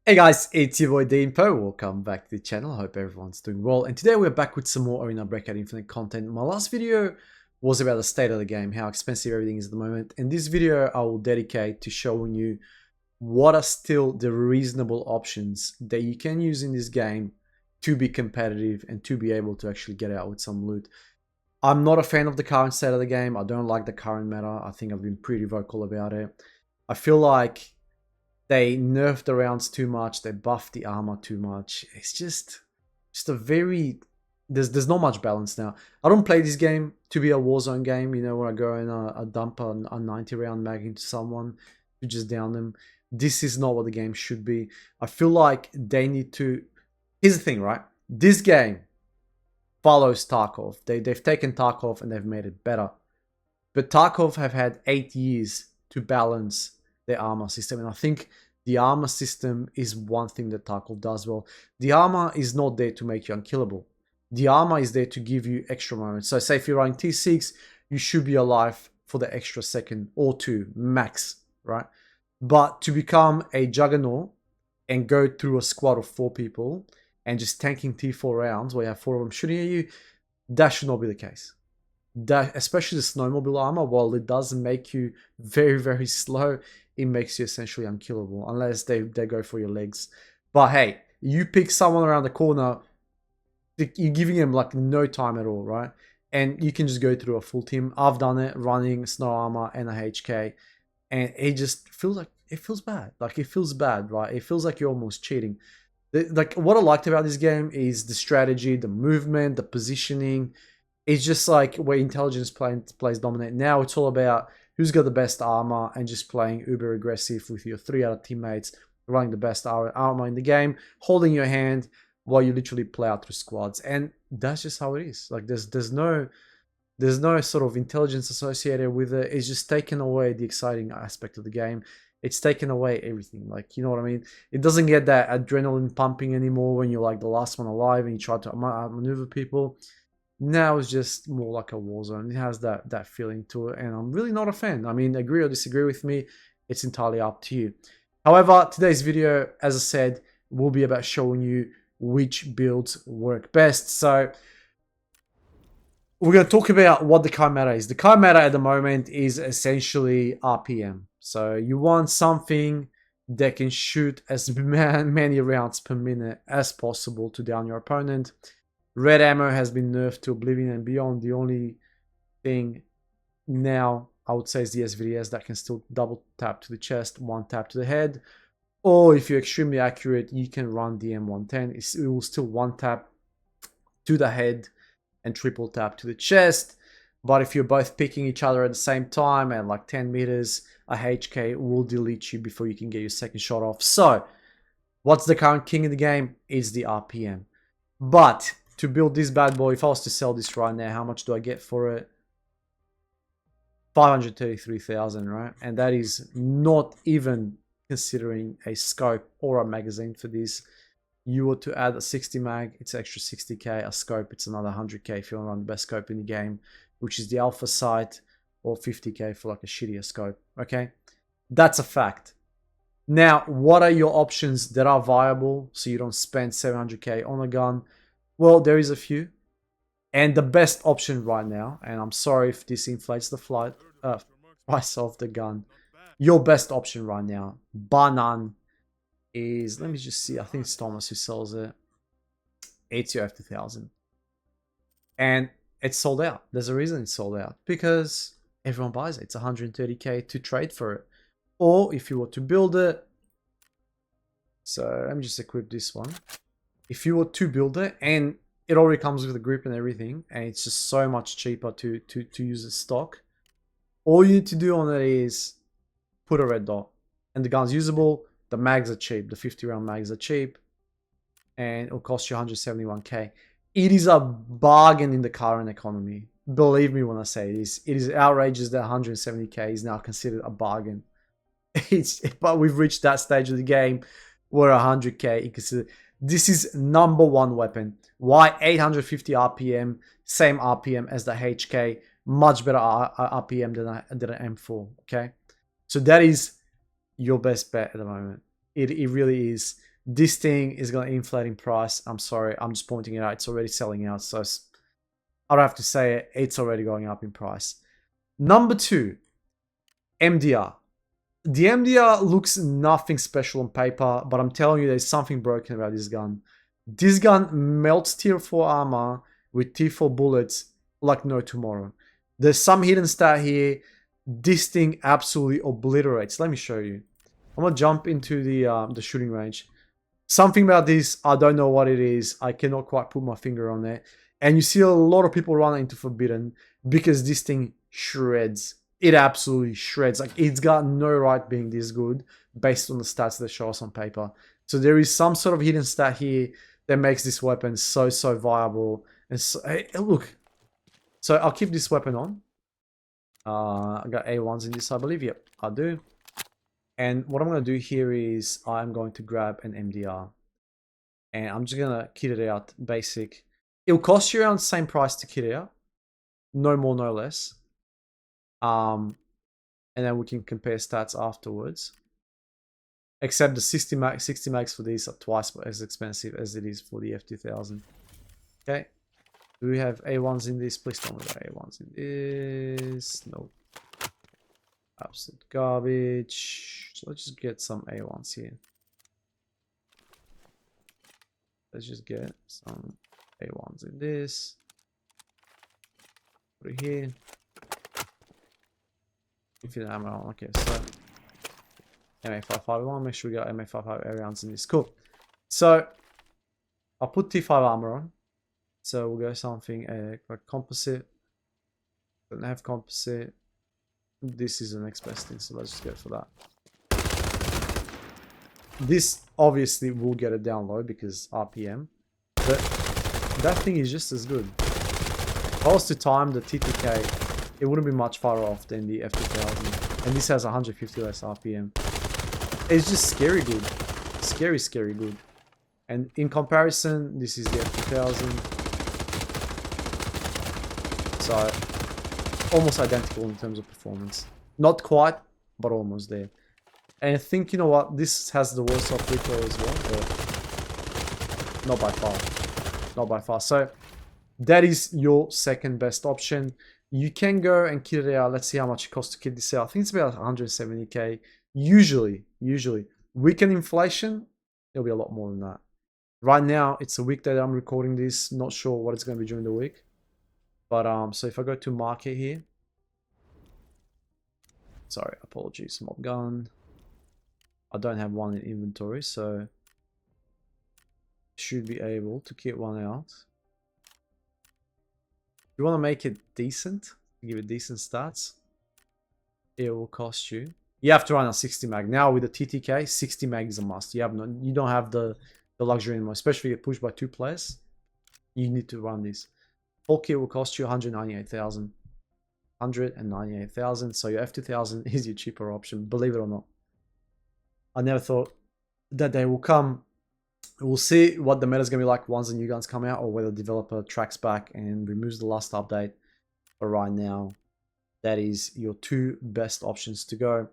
Hey guys, it's your boy Deanpo. Welcome back to the channel. I hope everyone's doing well. And today we're back with some more Arena Breakout Infinite content. My last video was about the state of the game, how expensive everything is at the moment. And this video I will dedicate to showing you what are still the reasonable options that you can use in this game to be competitive and to be able to actually get out with some loot. I'm not a fan of the current state of the game. I don't like the current meta. I think I've been pretty vocal about it. I feel like they nerfed the rounds too much. They buffed the armor too much. It's just a very there's not much balance now. I don't play this game to be a Warzone game. You know, where I go and I dump a 90 round mag into someone to just down them. This is not what the game should be. I feel like they need to. Here's the thing, right? This game follows Tarkov. They've taken Tarkov and they've made it better. But Tarkov have had 8 years to balance their armor system, and I think the armor system is one thing that Tarkov does well. The armor is not there to make you unkillable. The armor is there to give you extra moments. So say if you're running T6, you should be alive for the extra second or two max, right? But to become a juggernaut and go through a squad of 4 people and just tanking T4 rounds where you have 4 of them shooting at you, that should not be the case. That, especially the snowmobile armor, while it does make you very, very slow, it makes you essentially unkillable unless they go for your legs. But hey, you pick someone around the corner, you're giving them like no time at all, right? And you can just go through a full team. I've done it running snow armor and a HK, and it just feels like it feels bad. Like it feels bad, right? It feels like you're almost cheating. Like what I liked about this game is the strategy, the movement, the positioning. It's just like where intelligence plays dominate. Now it's all about who's got the best armor and just playing uber aggressive with your 3 other teammates, running the best armor in the game, holding your hand while you literally play out through squads. And that's just how it is. Like there's no sort of intelligence associated with it. It's just taken away the exciting aspect of the game. It's taken away everything. Like, you know what I mean? It doesn't get that adrenaline pumping anymore when you're like the last one alive and you try to maneuver people. Now it's just more like a war zone. It has that feeling to it, and I'm really not a fan. I mean, agree or disagree with me, it's entirely up to you. However, today's video, as I said, will be about showing you which builds work best. So we're going to talk about what the current meta is. The current meta at the moment is essentially RPM. So you want something that can shoot as many rounds per minute as possible to down your opponent. Red ammo has been nerfed to oblivion and beyond. The only thing now I would say is the SVDS that can still double tap to the chest, 1 tap to the head. Or if you're extremely accurate, you can run the M110. It will still 1 tap to the head and triple tap to the chest. But if you're both picking each other at the same time at like 10 meters, a HK will delete you before you can get your second shot off. So what's the current king in the game? Is the RPM. But to build this bad boy, if I was to sell this right now, how much do I get for it? 533,000, right? And that is not even considering a scope or a magazine for this. You were to add a 60 mag, it's extra 60k. A scope, it's another 100k if you want to run the best scope in the game, which is the alpha sight, or 50k for like a shittier scope, okay? That's a fact. Now, what are your options that are viable so you don't spend 700k on a gun? Well, there is a few. And the best option right now, and I'm sorry if this inflates the price of the gun, your best option right now, bar none, is, let me just see, I think it's Thomas who sells it. ATF 2000. And it's sold out. There's a reason it's sold out. Because everyone buys it. It's 130k to trade for it. Or if you were to build it, so let me just equip this one. If you were to build it, and it already comes with a grip and everything, and it's just so much cheaper to use as stock, all you need to do on it is put a red dot. And the gun's usable, the mags are cheap, the 50 round mags are cheap, and it'll cost you 171k. It is a bargain in the current economy. Believe me when I say this. It is outrageous that 170k is now considered a bargain. But we've reached that stage of the game where 100k is considered. This is #1 weapon. Why 850 RPM, same RPM as the HK, much better RPM than an M4, okay? So that is your best bet at the moment. It really is. This thing is going to inflate in price. I'm sorry, I'm just pointing it out. It's already selling out, so I don't have to say it. It's already going up in price. Number 2, MDR. The MDR looks nothing special on paper, but I'm telling you, there's something broken about this gun. This gun melts tier 4 armor with tier 4 bullets like no tomorrow. There's some hidden stat here. This thing absolutely obliterates. Let me show you. I'm gonna jump into the shooting range. Something about this, I don't know what it is. I cannot quite put my finger on it. And you see a lot of people running into Forbidden because this thing shreds. It absolutely shreds. Like, it's got no right being this good based on the stats that show us on paper. So there is some sort of hidden stat here that makes this weapon so viable. And so, hey, look. So I'll keep this weapon on. I got A1s in this, I believe. Yep, I do. And what I'm going to do here is I'm going to grab an MDR. And I'm just going to kit it out basic. It'll cost you around the same price to kit it out. No more, no less. And then we can compare stats afterwards. Except the 60 mags for these are twice as expensive as it is for the F2000. Okay. Do we have A1s in this? Please tell me about A1s in this. No. Absolute garbage. So let's just get some A1s here. Let's just get some A1s in this. Put it here. Infinite ammo. Okay, so MA55. We want to make sure we got MA55 rounds in this. Cool. So I'll put T5 armor on. So we'll go something like composite. Don't have composite. This is the next best thing, so let's just go for that. This obviously will get it down low because RPM, but that thing is just as good. If I was to time the TTK, it wouldn't be much far off than the F2000, and this has 150 less RPM. It's just scary good, scary good. And in comparison, this is the F2000. So almost identical in terms of performance. Not quite, but almost there. And I think, you know what, this has the worst off recoil as well, but not by far. Not by far. So that is your second best option. You can go and kit it out. Let's see how much it costs to kit this out. I think it's about 170k. Usually, weekend inflation, it'll be a lot more than that. Right now, it's a weekday that I'm recording this. Not sure what it's going to be during the week. But so if I go to market here, sorry, apologies, mob gun. I don't have one in inventory, so should be able to kit one out. If you want to make it decent, give it decent stats, it will cost you. You have to run a 60 mag. Now with the TTK, 60 mag is a must. You don't have the luxury anymore, especially if you get pushed by 2 players. You need to run this. Full kit will cost you 198,000. 198,000. So your F2000 is your cheaper option, believe it or not. I never thought that day will come. We'll see what the meta is going to be like once the new guns come out, or whether the developer tracks back and removes the last update. But right now, that is your 2 best options to go.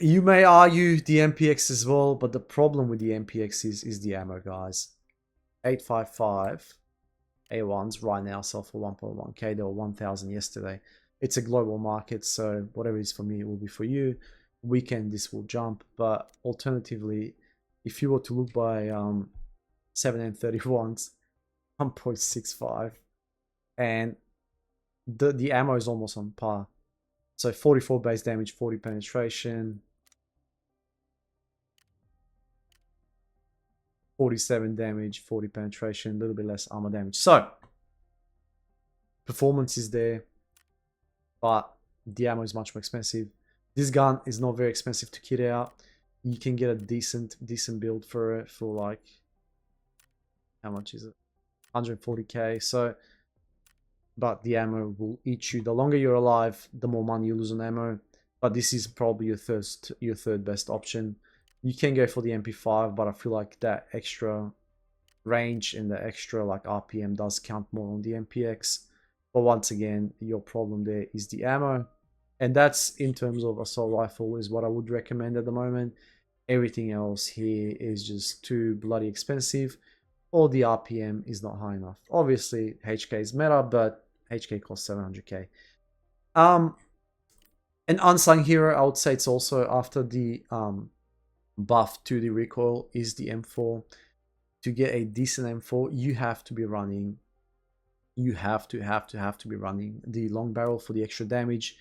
You may argue the MPX as well, but the problem with the MPX is the ammo, guys. 855 A1s right now sell for 1.1k. They were 1,000 yesterday. It's a global market, so whatever is for me, it will be for you. Weekend, this will jump, but alternatively, if you were to look by 7M31s, 1.65, and the ammo is almost on par. So 44 base damage, 40 penetration, 47 damage, 40 penetration, a little bit less armor damage. So performance is there, but the ammo is much more expensive. This gun is not very expensive to kit out. You can get a decent build for it for like, how much is it? 140k. So, but the ammo will eat you. The longer you're alive, the more money you lose on ammo. But this is probably your third best option. You can go for the MP5, but I feel like that extra range and the extra like RPM does count more on the MPX. But once again, your problem there is the ammo. And that's in terms of assault rifle is what I would recommend at the moment. Everything else here is just too bloody expensive, or the RPM is not high enough. Obviously, HK is meta, but HK costs 700k. An unsung hero, I would say it's also after the buff to the recoil is the M4. To get a decent M4, you have to be running. You have to be running the long barrel for the extra damage.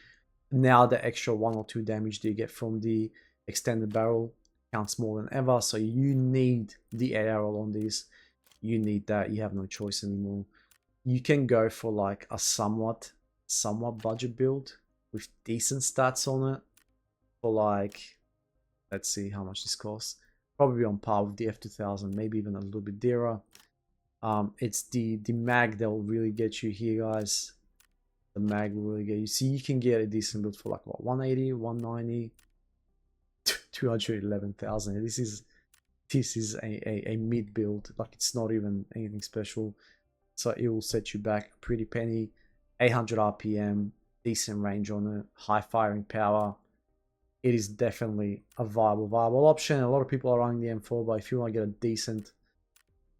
Now the extra 1 or 2 damage that you get from the extended barrel counts more than ever. So you need the ARL on this. You need that. You have no choice anymore. You can go for like a somewhat budget build with decent stats on it for like, let's see how much this costs. Probably on par with the F2000, maybe even a little bit dearer. It's the mag that will really get you here, guys. The mag will really get you. See, you can get a decent build for like what, 180, 190, 211,000. This is a mid build. Like, it's not even anything special. So it will set you back a pretty penny. 800 RPM, decent range on it, high firing power. It is definitely a viable option. A lot of people are running the M4, but if you want to get a decent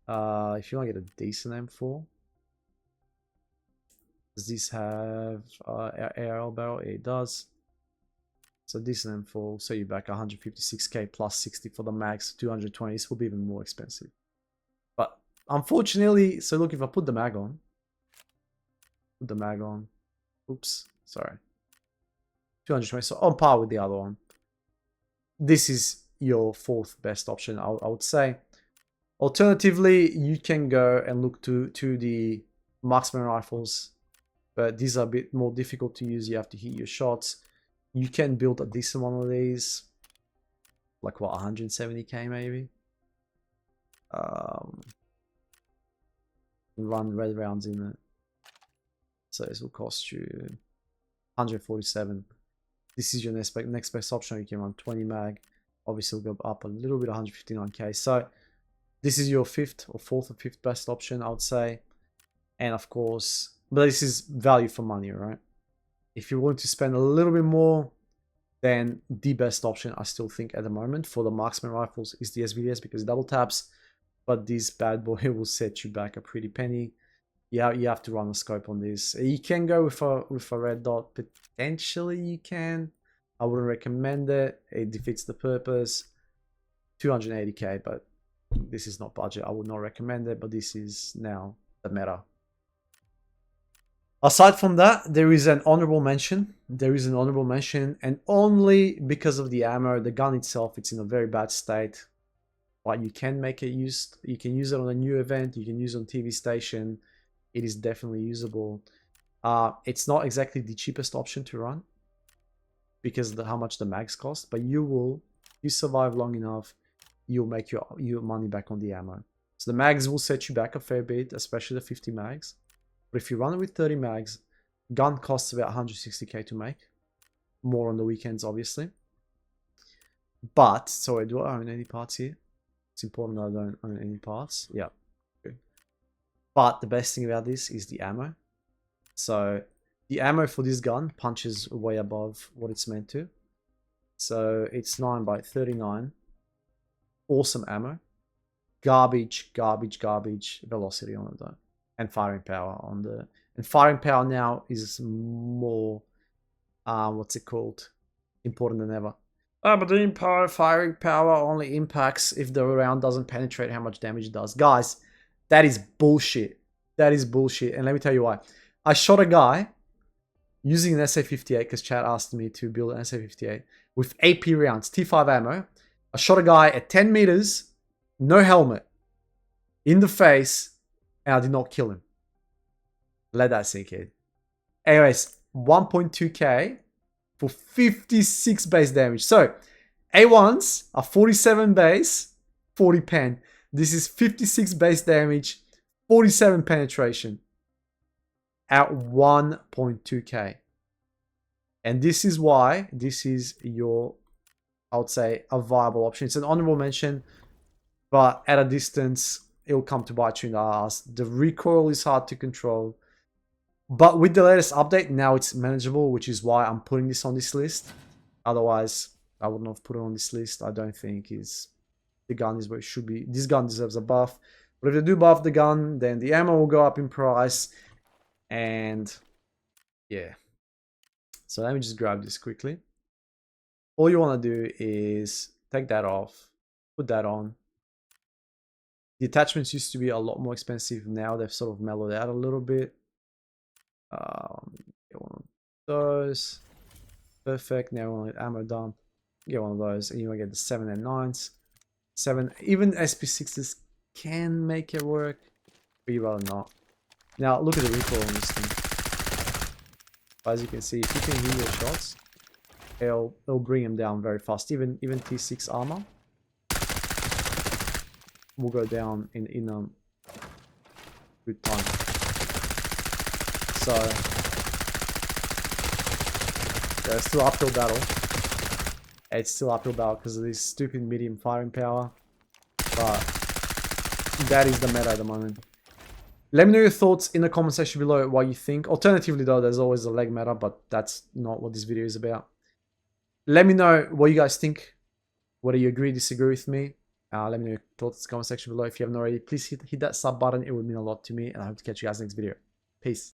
M4, does this have ARL barrel? It does. So decent M4 will set you back 156k plus 60 for the max, 220. This will be even more expensive. But unfortunately, so look, if I put the mag on, oops, sorry, 220, so on par with the other one. This is your fourth best option, I would say. Alternatively, you can go and look to the Marksman rifles, but these are a bit more difficult to use. You have to hit your shots. You can build a decent one of these, like what, 170k maybe. Run red rounds in it. So this will cost you 147. This is your next best option. You can run 20 mag. Obviously, it'll go up a little bit, 159k. So this is your fourth or fifth best option, I would say. And of course, but this is value for money, right? If you're willing to spend a little bit more, then the best option, I still think at the moment for the Marksman rifles, is the SVDS because it double taps. But this bad boy will set you back a pretty penny. Yeah, you have to run a scope on this. You can go with a red dot. Potentially you can. I wouldn't recommend it. It defeats the purpose. 280k, but this is not budget. I would not recommend it, but this is now the meta. Aside from that, there is an honorable mention. And only because of the ammo. The gun itself, it's in a very bad state. But you can make it used. You can use it on a new event. You can use it on TV station. It is definitely usable. It's not exactly the cheapest option to run because of how much the mags cost, but you survive long enough, you'll make your money back on the ammo. So the mags will set you back a fair bit, especially the 50 mags. But if you run it with 30 mags, gun costs about 160k to make. More on the weekends, obviously. But, sorry, do I own any parts here? It's important that I don't own any parts. Yeah. But the best thing about this is the ammo. So the ammo for this gun punches way above what it's meant to. So it's 9x39. Awesome ammo. Garbage velocity on it though. And firing power on the... And firing power now is more... what's it called? Important than ever. But the firing power only impacts if the round doesn't penetrate how much damage it does. Guys, that is bullshit. That is bullshit. And let me tell you why. I shot a guy using an SA-58 because Chad asked me to build an SA-58 with AP rounds, T5 ammo. I shot a guy at 10 meters, no helmet, in the face, and I did not kill him. Let that sink in. Anyways, 1.2k for 56 base damage. So, A1s are 47 base, 40 pen. This is 56 base damage, 47 penetration at 1.2k. And this is why this is your, I would say, a viable option. It's an honorable mention, but at a distance, it'll come to bite you in the ass. The recoil is hard to control. But with the latest update, now it's manageable, which is why I'm putting this on this list. Otherwise, I wouldn't have put it on this list. I don't think the gun is where it should be. This gun deserves a buff. But if they do buff the gun, then the ammo will go up in price. And yeah. So let me just grab this quickly. All you want to do is take that off, put that on. The attachments used to be a lot more expensive. Now they've sort of mellowed out a little bit. Get one of those. Perfect. Now we want ammo dump. Get one of those, and you want to get the 7 and 9s. 7, even SP6s can make it work, but you rather not. Now look at the recoil on this thing. As you can see, if you can hear your shots, it'll bring them down very fast. Even T6 armor will go down in good time. So yeah, it's still uphill battle. It's still uphill battle because of this stupid medium firing power, but that is the meta at the moment. Let me know your thoughts in the comment section below what you think. Alternatively though, there's always the leg meta, but that's not what this video is about. Let me know what you guys think. Whether you agree, disagree with me. Let me know your thoughts in the comment section below. If you haven't already, please hit that sub button. It would mean a lot to me, and I hope to catch you guys next video. Peace.